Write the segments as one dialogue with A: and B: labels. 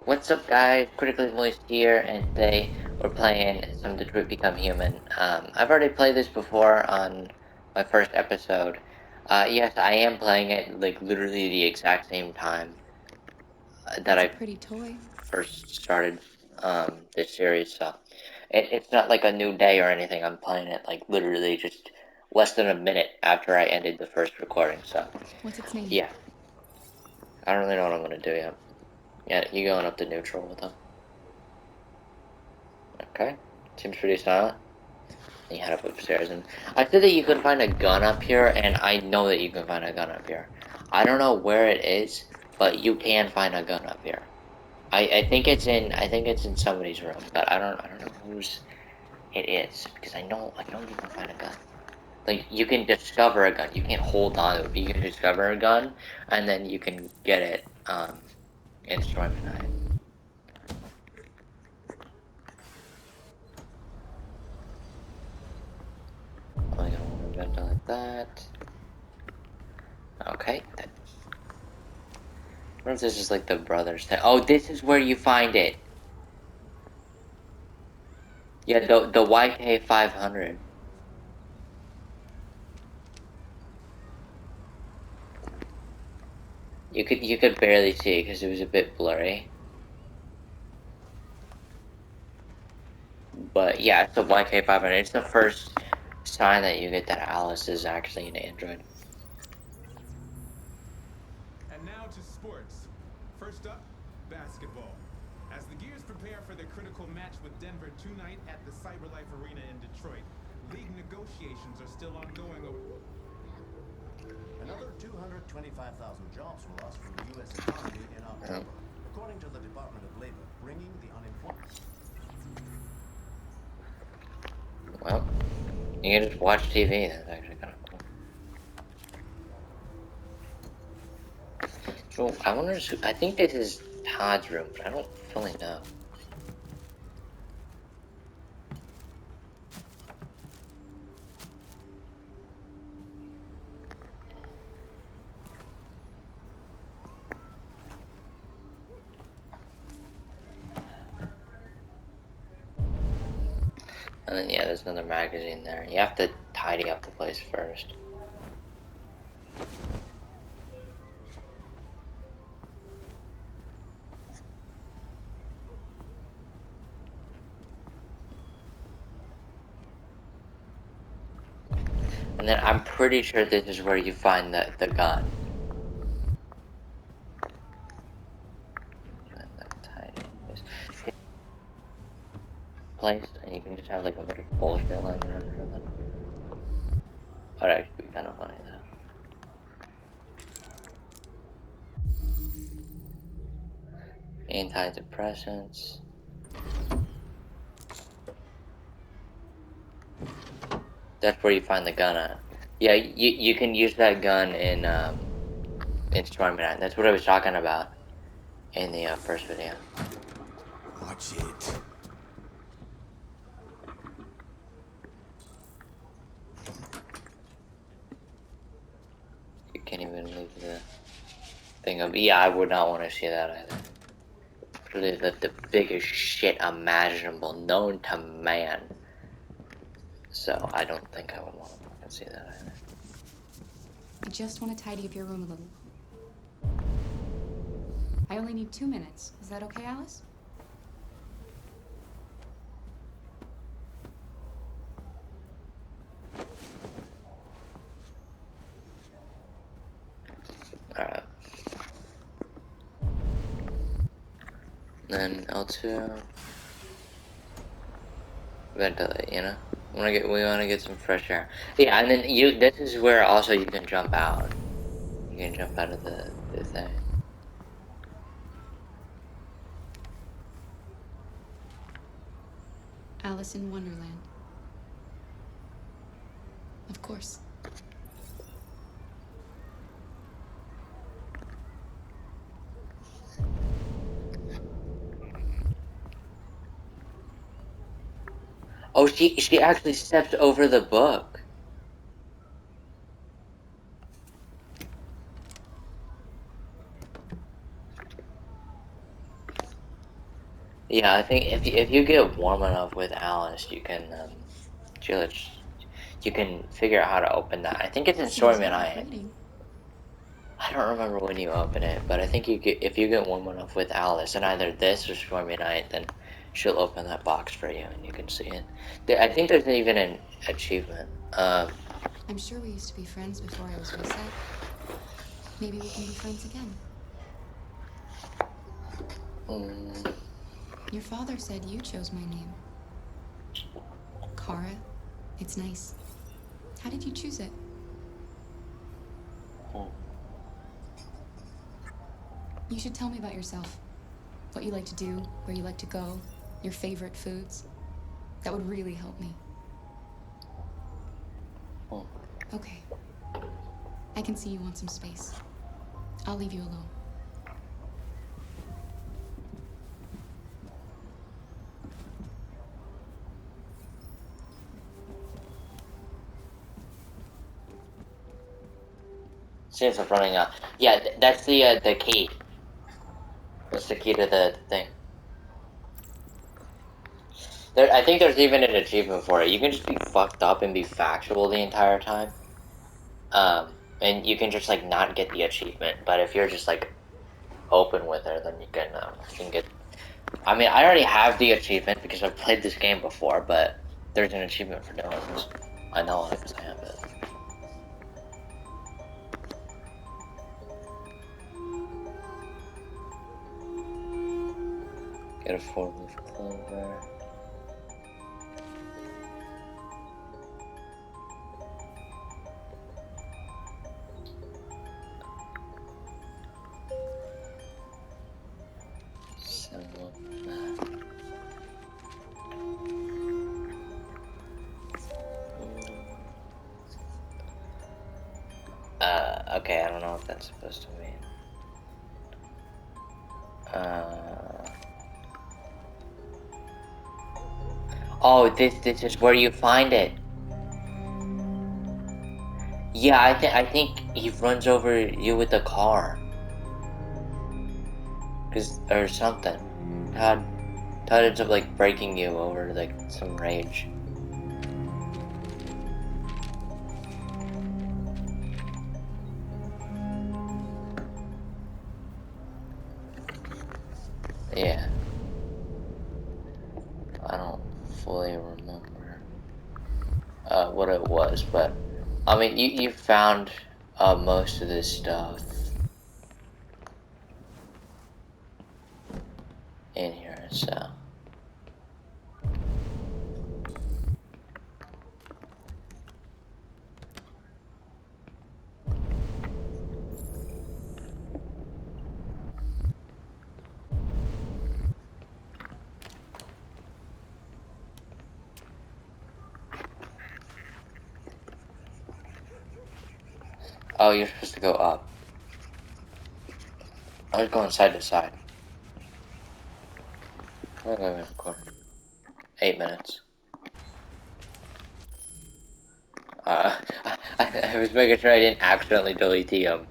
A: What's up, guys? Critically Moist here, and today we're playing some Detroit Become Human. I've already played this before on my first episode. Yes, I am playing it like literally the exact same time that
B: That's
A: I
B: a pretty toy.
A: first started this series. So it's not like a new day or anything. I'm playing it like literally just less than a minute after I ended the first recording. So
B: What's its name?
A: yeah, I don't really know what I'm gonna do yet. Yeah, you going up to neutral with them? Okay, seems pretty silent. You head up upstairs, and I said that you can find a gun up here, and I know that you can find a gun up here. I don't know where it is, but you can find a gun up here. I think it's in somebody's room, but I don't know whose it is because I know you can find a gun. Like you can discover a gun. You can't hold on to it, but you can discover a gun, and then you can get it in Storm Night. I'm gonna vent like that. Okay. I wonder if this is like the brother's thing. Oh, this is where you find it. Yeah, the YK500. You could barely see it because it was a bit blurry. But yeah, it's the YK500. It's the first sign that you get that Alice is actually an android.
C: And now to sports. First up, basketball. As the Gears prepare for their critical match with Denver tonight at the CyberLife Arena in Detroit, league negotiations are still ongoing.
D: Another 225,000 jobs were lost from the U.S. economy in October, according to the Department of Labor, bringing the unemployment.
A: Well, you can just watch TV. That's actually kind of cool. So I wonder. I think this is Todd's room, but I don't fully know. And then yeah, there's another magazine there. You have to tidy up the place first. And then I'm pretty sure this is where you find the gun. Place, and you can just have like a bit of bullshit line around or something. That'd actually be kind of funny though. Antidepressants. That's where you find the gun at. Yeah, you can use that gun in Stormy Night. That's what I was talking about in the first video.
C: Watch it.
A: You can't even leave the thing up. Yeah, I would not want to see that either. Really, the biggest shit imaginable known to man. So I don't think I would want to see that either.
B: I just want to tidy up your room a little. I only need 2 minutes. Is that okay, Alice?
A: Alright. Then L2. Ventilate, you know? We wanna get some fresh air. Yeah, and then this is where also you can jump out. You can jump out of the thing.
B: Alice in Wonderland. Of course.
A: Oh, she actually steps over the book. Yeah, I think if you get warm enough with Alice, you can you can figure out how to open that. I think it's in
B: Seems
A: Stormy
B: like
A: Night.
B: reading.
A: I don't remember when you open it, but I think you get if you get warm enough with Alice, and either this or Stormy Night, then she'll open that box for you, and you can see it. I think there's even an achievement.
B: I'm sure we used to be friends before I was reset. Maybe we can be friends again.
A: mm,
B: Your father said you chose my name. Kara. It's nice. How did you choose it?
A: hmm.
B: You should tell me about yourself. What you like to do, where you like to go, your favorite foods. That would really help me.
A: Hmm.
B: Okay. I can see you want some space. I'll leave you alone.
A: Seems I'm running out. Yeah, that's the key. That's the key to the thing. I think there's even an achievement for it. You can just be fucked up and be factual the entire time. And you can just like not get the achievement. But if you're just like open with her, then you can get. I mean, I already have the achievement because I've played this game before, but there's an achievement for doing this. I know it because I have it. Get a 4-leaf clover. Symbol. Okay, I don't know what that's supposed to mean. Oh, this is where you find it. Yeah, I think he runs over you with the car, or something. Todd ends up like breaking you over like some rage. Yeah, I don't fully remember what it was, but I mean you found most of this stuff in here, so. Oh, you're supposed to go up. I was going side to side. Wait, 8 minutes. I was making sure I didn't accidentally delete the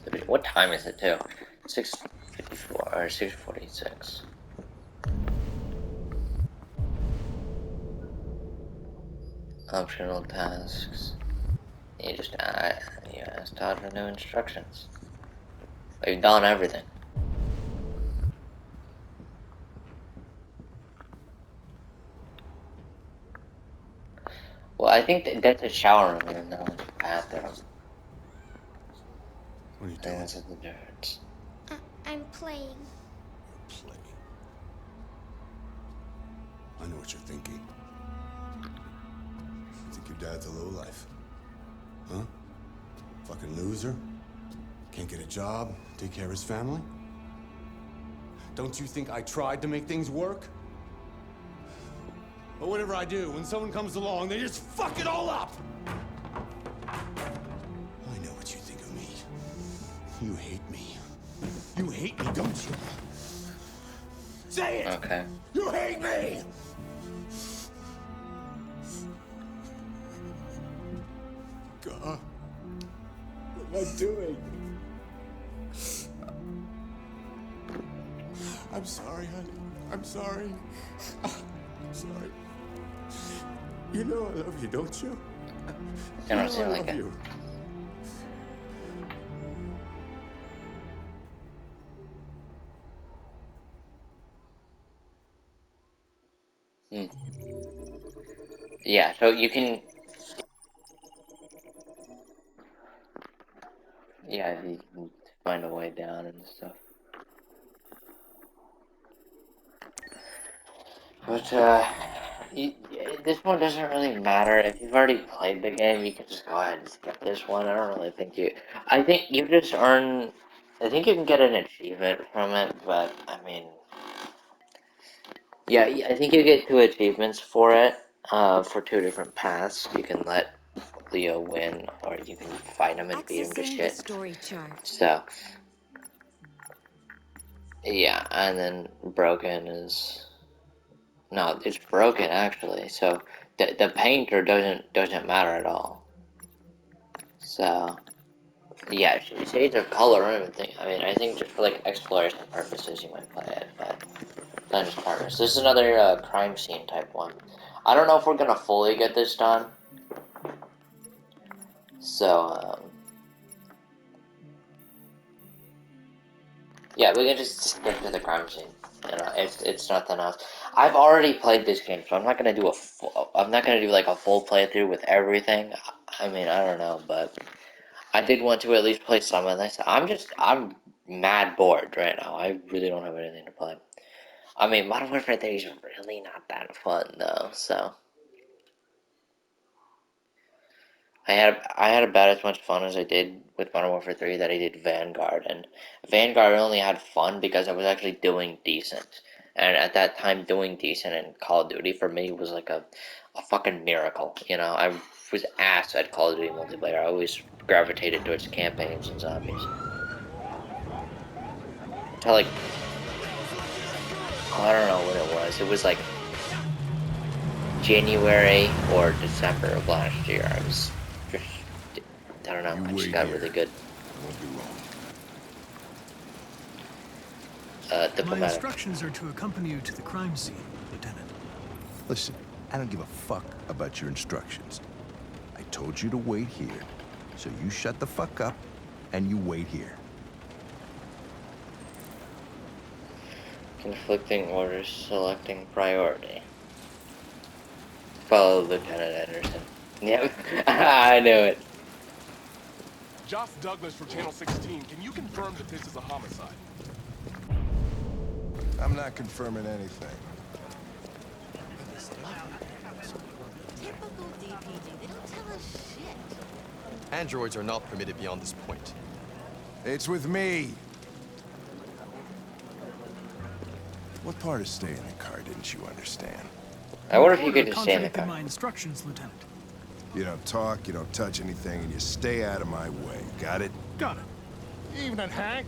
A: video. What time is it too? 6:54 or 6:46. Optional tasks. You just you ask Todd for new instructions. We've done everything. Well, I think that's a shower room and not a bathroom.
E: What are you
A: I think
E: doing?
A: that's the difference.
F: I'm playing.
E: You're playing. I know what you're thinking. You think your dad's a lowlife? Huh? Fucking loser? Can't get a job, take care of his family? Don't you think I tried to make things work? But whatever I do, when someone comes along, they just fuck it all up! I know what you think of me. You hate me. You hate me, don't you? Say it!
A: Okay.
E: You hate me! God. What am I doing? I'm sorry, honey. I'm sorry. I'm sorry. You know I love you, don't you?
A: I don't
E: You
A: seem
E: know I
A: like
E: love
A: it.
E: you.
A: Yeah, so you can. Yeah, you can find a way down and stuff. But, this one doesn't really matter. If you've already played the game, you can just go ahead and skip this one. I don't really think you. I think you just earn. I think you can get an achievement from it, but, I mean. Yeah, I think you get 2 achievements for it, for 2 different paths. You can let Leo win, or you can fight him and beat him to
G: Accessing the
A: shit.
G: story chart.
A: So, yeah, and then broken is. No, it's broken actually. So the painter doesn't matter at all. So yeah, shades of color and everything. I mean, I think just for like exploration purposes, you might play it, but Dungeons Partners. This is another crime scene type one. I don't know if we're gonna fully get this done. So yeah, we can just skip to the crime scene. You know, it's nothing else. I've already played this game, so I'm not gonna do I'm not gonna do like a full playthrough with everything. I mean, I don't know, but I did want to at least play some of this. I'm mad bored right now. I really don't have anything to play. I mean, Modern Warfare 3 is really not that fun though. So I had about as much fun as I did with Modern Warfare 3 that I did Vanguard, and Vanguard only had fun because I was actually doing decent. And at that time, doing decent in Call of Duty for me was like a fucking miracle. You know, I was ass at Call of Duty multiplayer. I always gravitated towards campaigns and zombies. Until like, oh, I don't know what it was. It was like January or December of last year. I was just, I don't know.
E: You
A: I just
E: wait
A: got
E: here.
A: really good.
E: I won't be long.
H: My
A: Diplomatic.
H: instructions are to accompany you to the crime scene, Lieutenant.
I: Listen, I don't give a fuck about your instructions. I told you to wait here, so you shut the fuck up and you wait here.
A: Conflicting orders, selecting priority. Follow Lieutenant Anderson. Yep, I knew it.
J: Josh Douglas for Channel 16. Can you confirm that this is a homicide?
I: I'm not confirming anything.
G: Typical DPD. They don't tell us shit.
K: Androids are not permitted beyond this point.
I: It's with me. What part of staying in the car didn't you understand?
A: I wonder if you
H: Order
A: could just stay in the
H: contradicted
A: car.
H: my instructions, Lieutenant.
I: You don't talk, you don't touch anything, and you stay out of my way. Got it?
H: Got it.
L: Evening, Hank.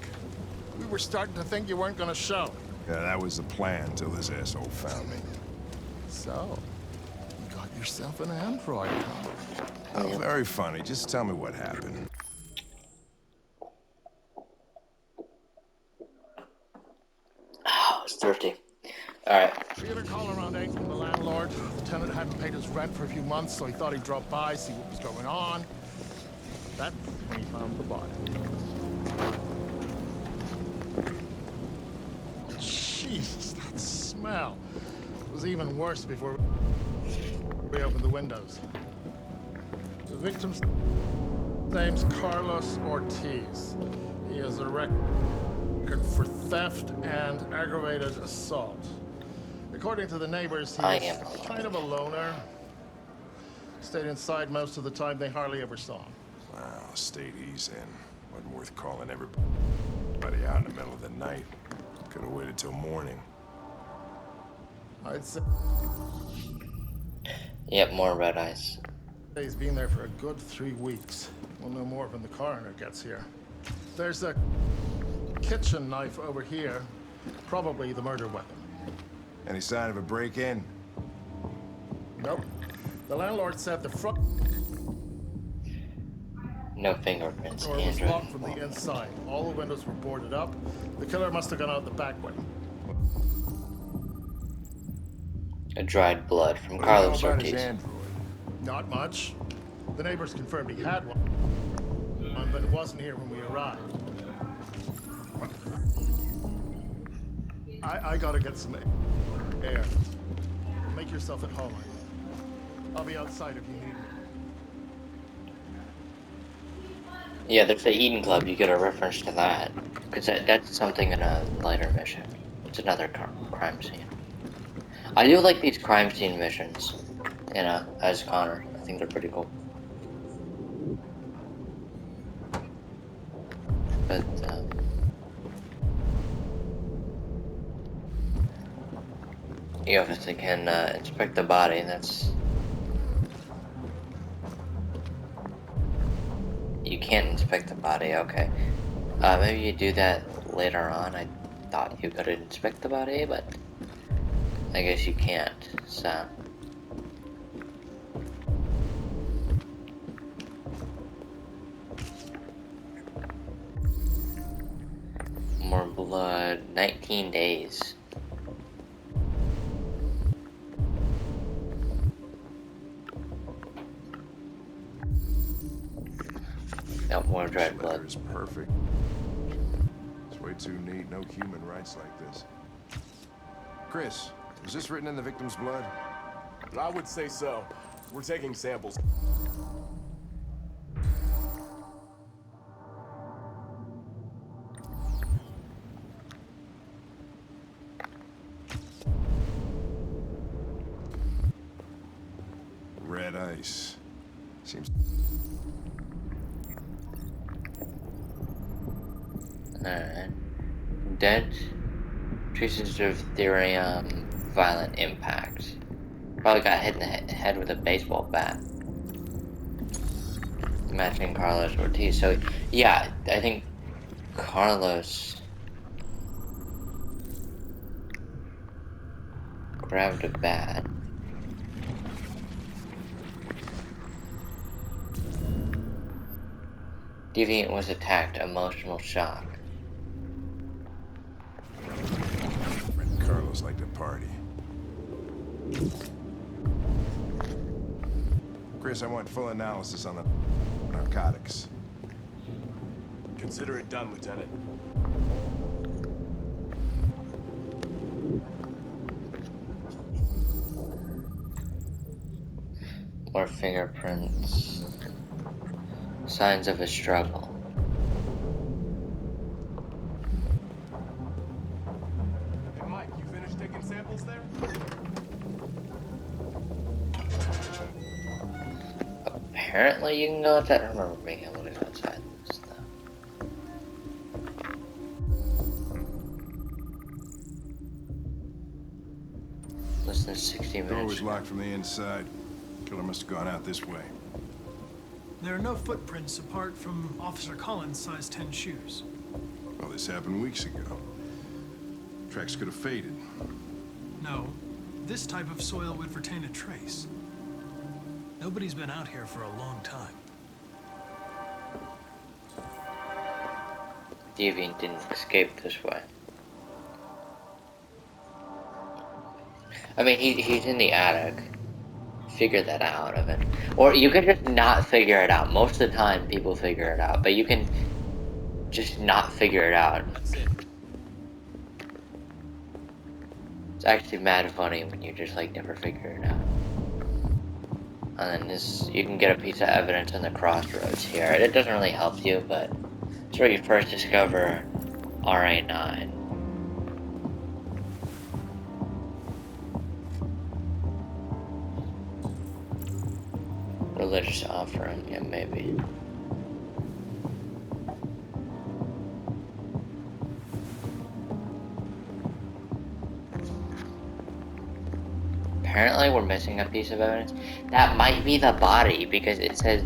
L: We were starting to think you weren't gonna show.
I: Yeah, that was the plan till this asshole found me.
L: So, you got yourself an android, huh?
I: Oh, very funny. Just tell me what happened.
A: Oh, it's thrifty. Alright.
L: We had a call around 8 from the landlord. The tenant hadn't paid his rent for a few months, so he thought he'd drop by, see what was going on. That's when he found the body. Jesus, that smell. It was even worse before we opened the windows. The victim's name's Carlos Ortiz. He has a record for theft and aggravated assault. According to the neighbors,
A: I
L: he's
A: am.
L: kind of a loner. Stayed inside most of the time. They hardly ever saw him.
I: Wow, state he's in. Wasn't worth calling everybody out in the middle of the night. Could have waited till morning.
L: I'd say
A: Yep, more red eyes.
L: he's been there for a good 3 weeks. We'll know more when the coroner gets here. There's a kitchen knife over here. Probably the murder weapon.
I: Any sign of a break-in?
L: Nope. The landlord said the front
A: No fingerprints.
L: door was
A: Android.
L: locked from the inside. All the windows were boarded up. The killer must have gone out the back way.
A: A dried blood from
L: What do you know
A: Carlos
L: about his
A: Ortiz.
L: android? Not much. The neighbors confirmed he had one, but it wasn't here when we arrived. I gotta get some air. Make yourself at home. I'll be outside if you need me.
A: Yeah, there's the Eden Club. You get a reference to that. Because that's something in a lighter mission. It's another crime scene. I do like these crime scene missions, you know, as Connor. I think they're pretty cool. But, you obviously can inspect the body. That's... You can't inspect the body, okay. Maybe you do that later on. I thought you could inspect the body, but I guess you can't, so. More blood, 19 days. Got more dried blood.
M: Is perfect. It's way too neat. No human rights like this. Chris, is this written in the victim's blood?
J: I would say so. We're taking samples.
M: Red ice. Seems...
A: Alright. Dead. Traces of therium, violent impact. Probably got hit in the head with a baseball bat. Matching Carlos Ortiz. So, yeah, I think Carlos grabbed a bat. Deviant was attacked. Emotional shock.
M: Carlos liked to party. Chris, I want full analysis on the narcotics.
J: Consider it done, Lieutenant.
A: More fingerprints. Signs of a struggle.
J: Hey, Mike, you finished taking samples there?
A: Apparently you can go outside. I don't remember being able to go outside. Less than 60 minutes.
M: Door was locked from the inside. Killer must have gone out this way.
H: There are no footprints apart from Officer Collins' size 10 shoes.
M: Well, this happened weeks ago. Tracks could have faded.
H: No, this type of soil would retain a trace. Nobody's been out here for a long time.
A: Deviant didn't escape this way. I mean, he's in the attic. Figure that out of it. Or you can just not figure it out. Most of the time, people figure it out. But you can just not figure it out. It's actually mad funny when you just, like, never figure it out. And then this, you can get a piece of evidence in the crossroads here. It doesn't really help you, but it's where you first discover RA9. Religious offering, yeah, maybe. Apparently we're missing a piece of evidence. That might be the body, because it says,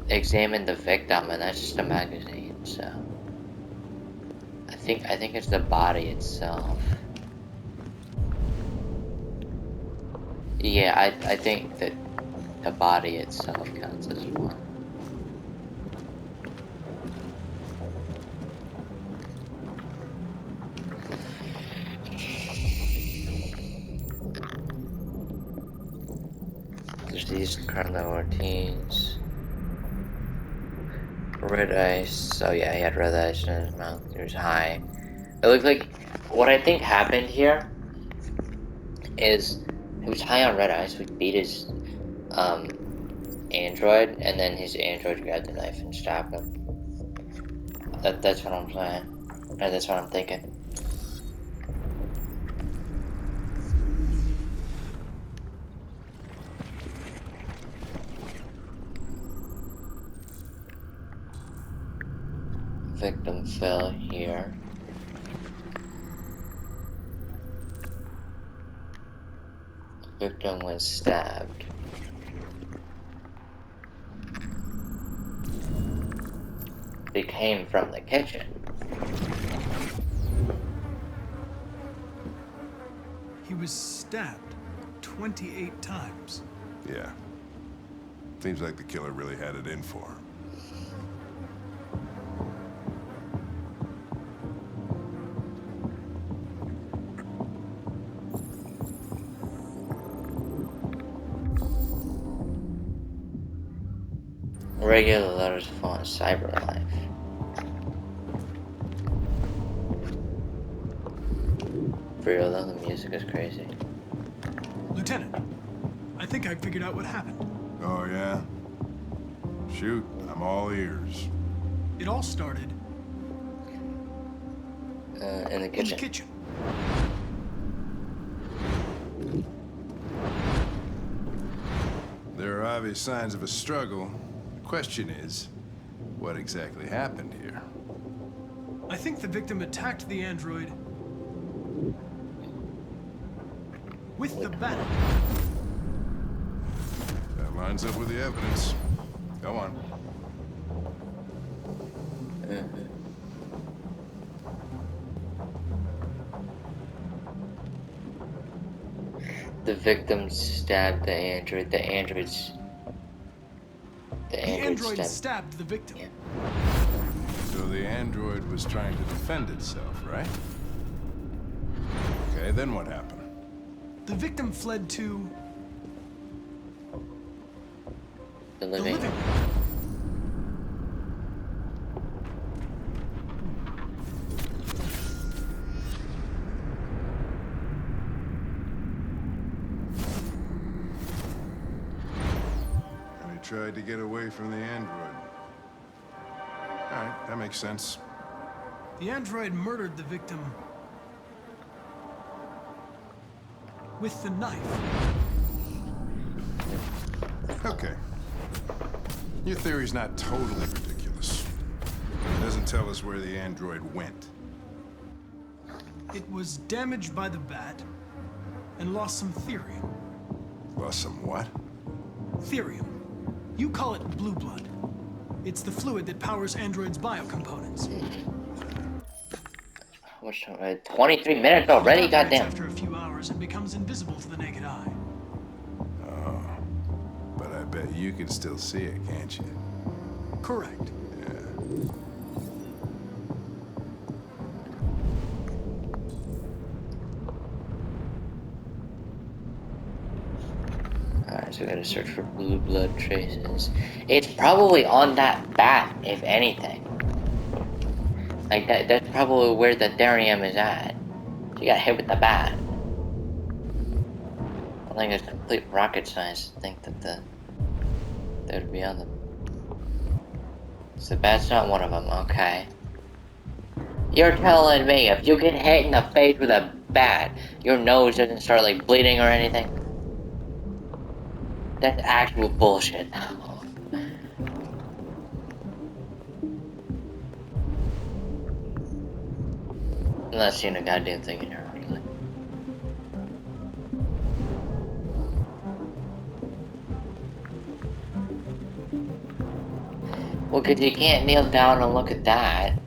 A: examine the victim, and that's just a magazine, so. I think it's the body itself. Yeah, I think that the body itself counts as one. He's Carlo Ortiz. Red ice. Oh yeah, he had red ice in his mouth. He was high. It looked like what I think happened here is he was high on red ice. We beat his android, and then his android grabbed the knife and stabbed him. That's what I'm saying. Or that's what I'm thinking. Victim fell here. Victim was stabbed. They came from the kitchen.
H: He was stabbed 28 times.
M: Yeah. Seems like the killer really had it in for him.
A: Regular letters for CyberLife. For real though, the music is crazy.
H: Lieutenant, I think I figured out what happened.
M: Oh, yeah? Shoot, I'm all ears.
H: It all started
A: In the kitchen.
M: There are obvious signs of a struggle. The question is, what exactly happened here?
H: I think the victim attacked the android with the bat.
M: That lines up with the evidence. Go on.
A: The victim stabbed the android. The android
H: stabbed the victim.
A: Yeah.
M: So the android was trying to defend itself, right? Okay, then what happened?
H: The victim fled to
A: the living room.
M: And he tried to get away from the android. All right, that makes sense.
H: The android murdered the victim with the knife.
M: Okay. Your theory's not totally ridiculous. It doesn't tell us where the android went.
H: It was damaged by the bat and lost some therium.
M: Lost some what?
H: Therium. You call it blue blood. It's the fluid that powers androids' biocomponents.
A: What's 23 minutes already? Goddamn.
H: After a few hours, it becomes invisible to the naked eye.
M: Oh. But I bet you can still see it, can't you?
H: Correct.
M: Yeah.
A: Alright, so we gotta search for blue blood traces. It's probably on that bat, if anything. Like, that's probably where the therium is at. So you got hit with the bat. I think it's complete rocket science to think that that would be on them. So the bat's not one of them, okay. You're telling me if you get hit in the face with a bat, your nose doesn't start, like, bleeding or anything? That's actual bullshit. I'm not seeing a goddamn thing in here, honestly. Well, cause you can't kneel down and look at that.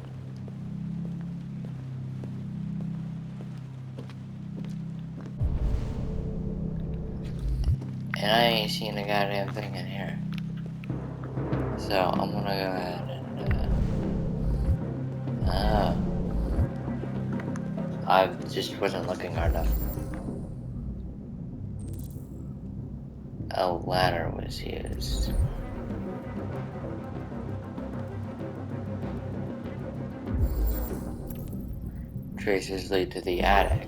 A: And I ain't seen a goddamn thing in here. So, I'm gonna go ahead and, I just wasn't looking hard enough. a ladder was used. Traces lead to the attic.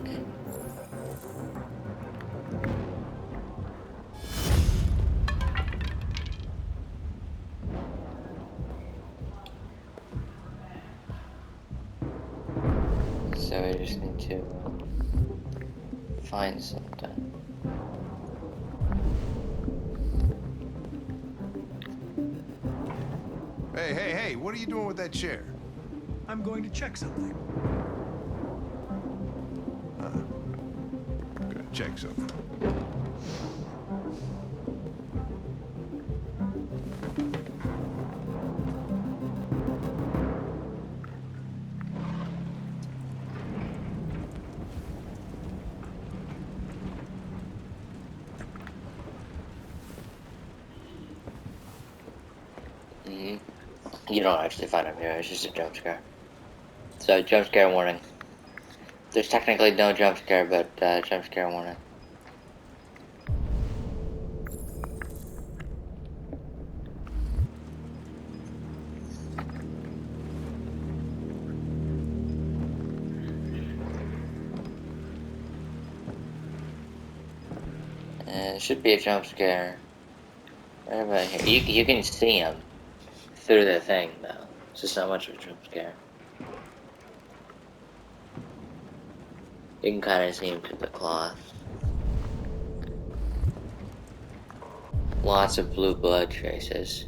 A: So we just need to find something.
M: Hey, what are you doing with that chair?
H: I'm going to check something.
M: Gonna check something.
A: You don't actually find him here, it's just a jump scare. So, jump scare warning. There's technically no jump scare, but jump scare warning. It should be a jump scare. Right about here. You can see him through the thing, though. It's just not much of a jump scare. You can kind of see him through the cloth. Lots of blue blood traces.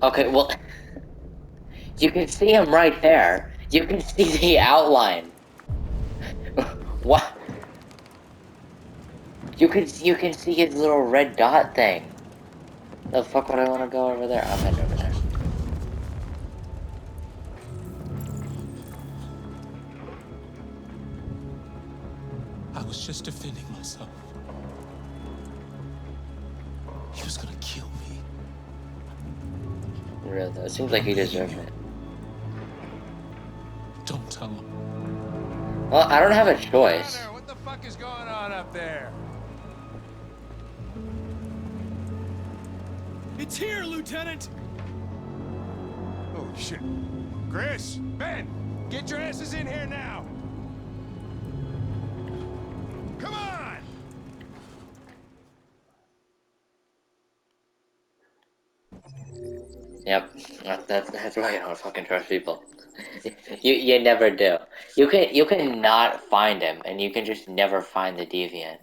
A: Okay, well, you can see him right there. You can see the outline. What? You can see his little red dot thing. The fuck would I want to go over there? I'm heading over there.
N: I was just defending myself. He was gonna kill me.
A: Real though, it seems like he deserved it.
N: Don't tell him.
A: Well, I don't have a choice.
M: What the fuck is going on up there?
N: It's here, Lieutenant!
M: Oh, shit. Chris, Ben, get your asses in here now. Come on!
A: Yep, that's why you don't fucking trust people. You never do. You can not find him, and you can just never find the deviant.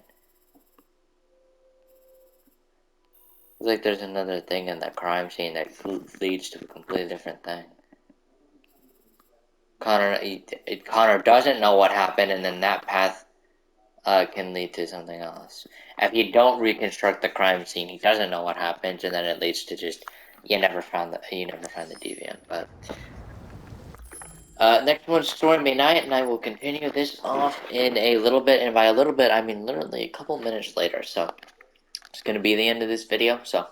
A: It's like there's another thing in the crime scene that leads to a completely different thing. Connor doesn't know what happened, and then that path can lead to something else. If you don't reconstruct the crime scene, he doesn't know what happened, and then it leads to just you never find the deviant. But next one's Stormy Night, and I will continue this off in a little bit, and by a little bit I mean literally a couple minutes later. So it's gonna be the end of this video. So